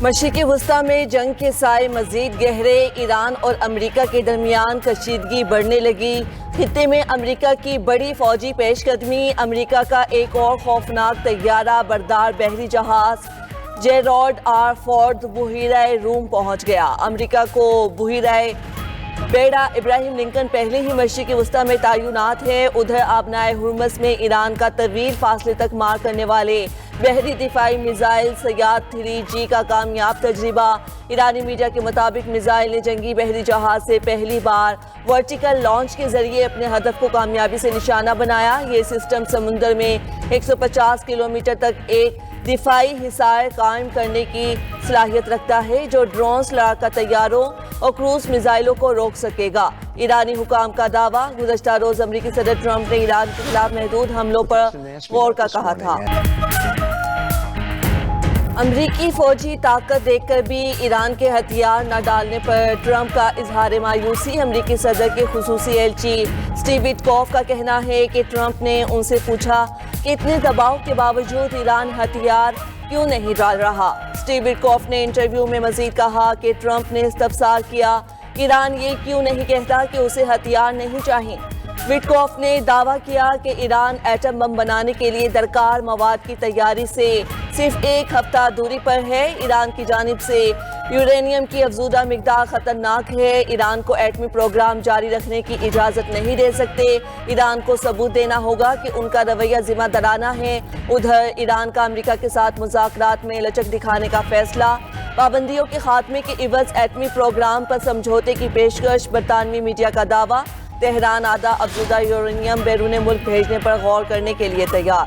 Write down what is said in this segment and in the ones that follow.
مشرق وسطی میں جنگ کے سائے مزید گہرے، ایران اور امریکہ کے درمیان کشیدگی بڑھنے لگی۔ خطے میں امریکہ کی بڑی فوجی پیش قدمی، امریکہ کا ایک اور خوفناک طیارہ بردار بحری جہاز جیرالڈ آر فورڈ بحیرہ روم پہنچ گیا۔ امریکہ کو بحیرہ بیڑا ابراہیم لنکن پہلے ہی مشرق وسطی میں تعینات ہے۔ ادھر آبنائے ہرمز میں ایران کا طویل فاصلے تک مار کرنے والے بحری دفاعی میزائل سیاد 3G کا کامیاب تجربہ۔ ایرانی میڈیا کے مطابق میزائل نے جنگی بحری جہاز سے پہلی بار ورٹیکل لانچ کے ذریعے اپنے ہدف کو کامیابی سے نشانہ بنایا۔ یہ سسٹم سمندر میں 150 کلومیٹر تک ایک دفاعی حصار قائم کرنے کی صلاحیت رکھتا ہے، جو ڈرونز، لڑاکا طیاروں اور کروز میزائلوں کو روک سکے گا۔ ایرانی حکام کا دعویٰ: گزشتہ روز امریکی صدر ٹرمپ نے ایران کے خلاف محدود حملوں پر غور کا کہا تھا۔ امریکی فوجی طاقت دیکھ کر بھی ایران کے ہتھیار نہ ڈالنے پر ٹرمپ کا اظہار مایوسی۔ امریکی صدر کے خصوصی ایلچی سٹیو وٹکوف کا کہنا ہے کہ ٹرمپ نے ان سے پوچھا کہ اتنے دباؤ کے باوجود ایران ہتھیار کیوں نہیں ڈال رہا۔ سٹیو وٹکوف نے انٹرویو میں مزید کہا کہ ٹرمپ نے استفسار کیا ایران یہ کیوں نہیں کہتا کہ اسے ہتھیار نہیں چاہیے۔ وٹکوف نے دعویٰ کیا کہ ایران ایٹم بم بنانے کے لیے درکار مواد کی تیاری سے صرف ایک ہفتہ دوری پر ہے۔ ایران کی جانب سے یورینیم کی افزودہ مقدار خطرناک ہے۔ ایران کو ایٹمی پروگرام جاری رکھنے کی اجازت نہیں دے سکتے۔ ایران کو ثبوت دینا ہوگا کہ ان کا رویہ ذمہ دارانہ ہے۔ ادھر ایران کا امریکہ کے ساتھ مذاکرات میں لچک دکھانے کا فیصلہ، پابندیوں کے خاتمے کے عوض ایٹمی پروگرام پر سمجھوتے کی پیشکش۔ برطانوی میڈیا کا دعویٰ: تہران آدھا افزودہ یورینیم بیرون ملک بھیجنے پر غور کرنے کے لیے تیار۔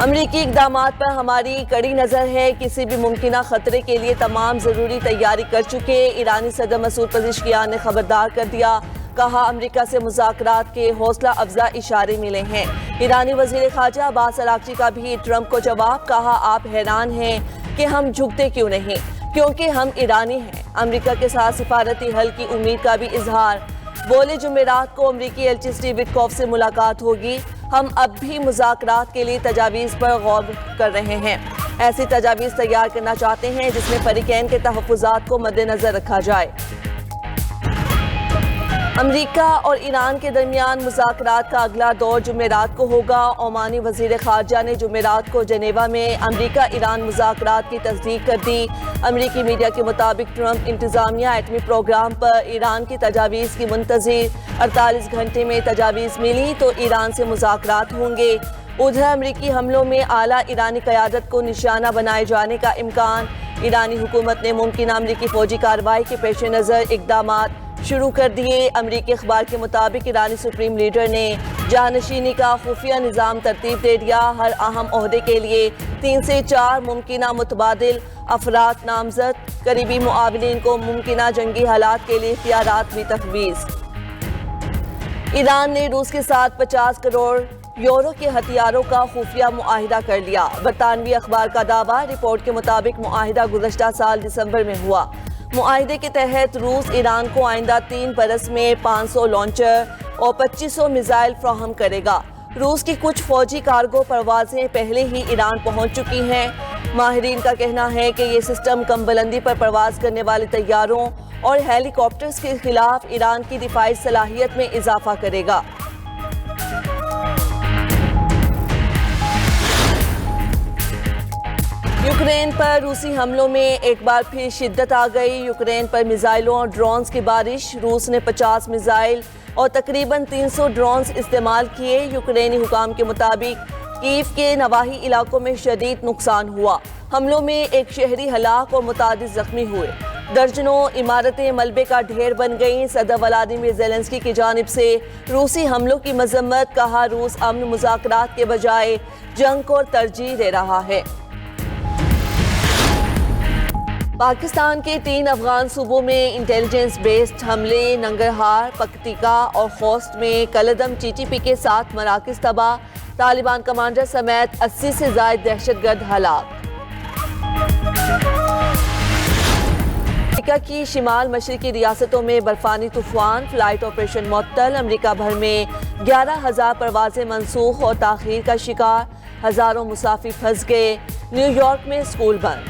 امریکی اقدامات پر ہماری کڑی نظر ہے، کسی بھی ممکنہ خطرے کے لیے تمام ضروری تیاری کر چکے۔ ایرانی صدر مسعود پزشکیان نے خبردار کر دیا، کہا امریکہ سے مذاکرات کے حوصلہ افزا اشارے ملے ہیں۔ ایرانی وزیر خارجہ عباس اراغچی کا بھی ٹرمپ کو جواب، کہا آپ حیران ہیں کہ ہم جھکتے کیوں نہیں، کیونکہ ہم ایرانی ہیں۔ امریکہ کے ساتھ سفارتی حل کی امید کا بھی اظہار، بولے جمعرات کو امریکی ایلچی سٹیو وٹکوف سے ملاقات ہوگی۔ ہم اب بھی مذاکرات کے لیے تجاویز پر غور کر رہے ہیں، ایسی تجاویز تیار کرنا چاہتے ہیں جس میں فریقین کے تحفظات کو مد نظر رکھا جائے۔ امریکہ اور ایران کے درمیان مذاکرات کا اگلا دور جمعرات کو ہوگا۔ عمانی وزیر خارجہ نے جمعرات کو جنیوا میں امریکہ ایران مذاکرات کی تصدیق کر دی۔ امریکی میڈیا کے مطابق ٹرمپ انتظامیہ ایٹمی پروگرام پر ایران کی تجاویز کی منتظر، 48 گھنٹے میں تجاویز ملی تو ایران سے مذاکرات ہوں گے۔ ادھر امریکی حملوں میں اعلیٰ ایرانی قیادت کو نشانہ بنائے جانے کا امکان۔ ایرانی حکومت نے ممکنہ امریکی فوجی کارروائی کے پیش نظر اقدامات شروع کر دیے۔ امریکی اخبار کے مطابق ایرانی سپریم لیڈر نے جانشینی کا خفیہ نظام ترتیب دے دیا۔ ہر اہم عہدے کے لیے 3 سے 4 ممکنہ متبادل افراد نامزد، قریبی معاونین کو ممکنہ جنگی حالات کے لیے اختیارات بھی تفویض۔ ایران نے روس کے ساتھ 50 کروڑ یورو کے ہتھیاروں کا خفیہ معاہدہ کر لیا۔ برطانوی اخبار کا دعویٰ، رپورٹ کے مطابق معاہدہ گزشتہ سال دسمبر میں ہوا۔ معاہدے کے تحت روس ایران کو آئندہ 3 برس میں 500 لانچر اور 2500 میزائل فراہم کرے گا۔ روس کی کچھ فوجی کارگو پروازیں پہلے ہی ایران پہنچ چکی ہیں۔ ماہرین کا کہنا ہے کہ یہ سسٹم کم بلندی پر پرواز کرنے والے طیاروں اور ہیلی کاپٹرز کے خلاف ایران کی دفاعی صلاحیت میں اضافہ کرے گا۔ یوکرین پر روسی حملوں میں ایک بار پھر شدت آ گئی۔ یوکرین پر میزائلوں اور ڈرونز کی بارش، روس نے 50 میزائل اور تقریباً 300 ڈرونز استعمال کیے۔ یوکرینی حکام کے مطابق کیف کے نواحی علاقوں میں شدید نقصان ہوا۔ حملوں میں ایک شہری ہلاک اور متعدد زخمی ہوئے۔ درجنوں عمارتیں ملبے کا ڈھیر بن گئیں۔ صدر ولادیمیر زیلنسکی کی جانب سے روسی حملوں کی مذمت، کہا روس امن مذاکرات کے بجائے جنگ کو ترجیح دے رہا ہے۔ پاکستان کے 3 افغان صوبوں میں انٹیلیجنس بیسڈ حملے، ننگرہار، پکتیکا اور خوست میں کالعدم TTP کے 7 مراکز تباہ، طالبان کمانڈر سمیت 80 سے زائد دہشت گرد ہلاک۔ امریکہ کی شمال مشرقی ریاستوں میں برفانی طوفان، فلائٹ آپریشن معطل، امریکہ بھر میں 11,000 پروازیں منسوخ اور تاخیر کا شکار، ہزاروں مسافر پھنس گئے، نیو یارک میں اسکول بند۔